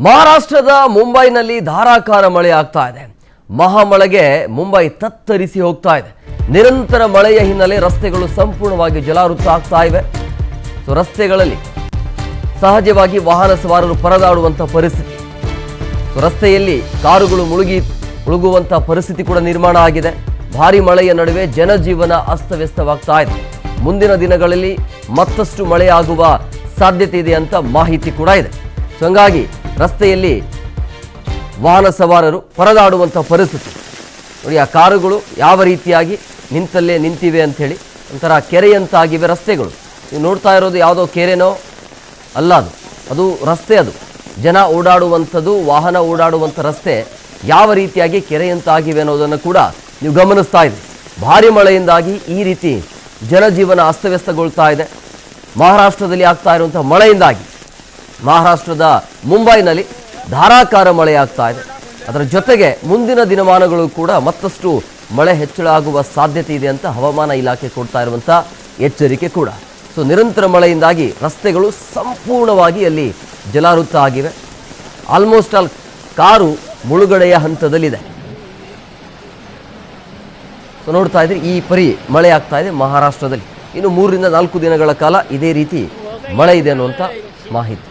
ಮಹಾರಾಷ್ಟ್ರದ ಮುಂಬೈನಲ್ಲಿ ಧಾರಾಕಾರ ಮಳೆ ಆಗ್ತಾ ಇದೆ. ಮಹಾಮಳೆಗೆ ಮುಂಬೈ ತತ್ತರಿಸಿ ಹೋಗ್ತಾ ಇದೆ. ನಿರಂತರ ಮಳೆಯ ಹಿನ್ನೆಲೆ ರಸ್ತೆಗಳು ಸಂಪೂರ್ಣವಾಗಿ ಜಲಾವೃತ ಆಗ್ತಾ ಇವೆ. ರಸ್ತೆಗಳಲ್ಲಿ ಸಹಜವಾಗಿ ವಾಹನ ಸವಾರರು ಪರದಾಡುವಂತ ಪರಿಸ್ಥಿತಿ. ರಸ್ತೆಯಲ್ಲಿ ಕಾರುಗಳು ಮುಳುಗುವಂತ ಪರಿಸ್ಥಿತಿ ಕೂಡ ನಿರ್ಮಾಣ ಆಗಿದೆ. ಭಾರಿ ಮಳೆಯ ನಡುವೆ ಜನಜೀವನ ಅಸ್ತವ್ಯಸ್ತವಾಗ್ತಾ ಇದೆ. ಮುಂದಿನ ದಿನಗಳಲ್ಲಿ ಮತ್ತಷ್ಟು ಮಳೆಯಾಗುವ ಸಾಧ್ಯತೆ ಇದೆ ಅಂತ ಮಾಹಿತಿ ಕೂಡ ಇದೆ. ಹಾಗಾಗಿ ರಸ್ತೆಯಲ್ಲಿ ವಾಹನ ಸವಾರರು ಪರದಾಡುವಂಥ ಪರಿಸ್ಥಿತಿ ನೋಡಿ. ಆ ಕಾರುಗಳು ಯಾವ ರೀತಿಯಾಗಿ ನಿಂತಲ್ಲೇ ನಿಂತಿವೆ ಅಂಥೇಳಿ ಒಂಥರ ಕೆರೆಯಂತಾಗಿವೆ ರಸ್ತೆಗಳು. ನೀವು ನೋಡ್ತಾ ಇರೋದು ಯಾವುದೋ ಕೆರೆನೋ ಅಲ್ಲ, ಅದು ರಸ್ತೆ. ಅದು ಜನ ಓಡಾಡುವಂಥದ್ದು, ವಾಹನ ಓಡಾಡುವಂಥ ರಸ್ತೆ ಯಾವ ರೀತಿಯಾಗಿ ಕೆರೆಯಂತಾಗಿವೆ ಅನ್ನೋದನ್ನು ಕೂಡ ನೀವು ಗಮನಿಸ್ತಾ ಇದ್ದೀರಿ. ಭಾರಿ ಮಳೆಯಿಂದಾಗಿ ಈ ರೀತಿ ಜನಜೀವನ ಅಸ್ತವ್ಯಸ್ತಗೊಳ್ತಾ ಇದೆ. ಮಹಾರಾಷ್ಟ್ರದಲ್ಲಿ ಆಗ್ತಾ ಇರುವಂಥ ಮಳೆಯಿಂದಾಗಿ ಮಹಾರಾಷ್ಟ್ರದ ಮುಂಬೈನಲ್ಲಿ ಧಾರಾಕಾರ ಮಳೆಯಾಗ್ತಾ ಇದೆ. ಅದರ ಜೊತೆಗೆ ಮುಂದಿನ ದಿನಮಾನಗಳು ಕೂಡ ಮತ್ತಷ್ಟು ಮಳೆ ಹೆಚ್ಚಳ ಆಗುವ ಸಾಧ್ಯತೆ ಇದೆ ಅಂತ ಹವಾಮಾನ ಇಲಾಖೆ ಕೊಡ್ತಾ ಇರುವಂಥ ಎಚ್ಚರಿಕೆ ಕೂಡ. ನಿರಂತರ ಮಳೆಯಿಂದಾಗಿ ರಸ್ತೆಗಳು ಸಂಪೂರ್ಣವಾಗಿ ಅಲ್ಲಿ ಜಲಾವೃತ ಆಗಿವೆ. ಆಲ್ಮೋಸ್ಟ್ ಆಲ್ ಕಾರು ಮುಳುಗಡೆಯ ಹಂತದಲ್ಲಿದೆ. ನೋಡ್ತಾ ಇದ್ರಿ ಈ ಪರಿ ಮಳೆ ಆಗ್ತಾ ಇದೆ ಮಹಾರಾಷ್ಟ್ರದಲ್ಲಿ. ಇನ್ನು 3 ರಿಂದ 4 ದಿನಗಳ ಕಾಲ ಇದೇ ರೀತಿ ಮಳೆ ಇದೆ ಅನ್ನುವಂಥ ಮಾಹಿತಿ.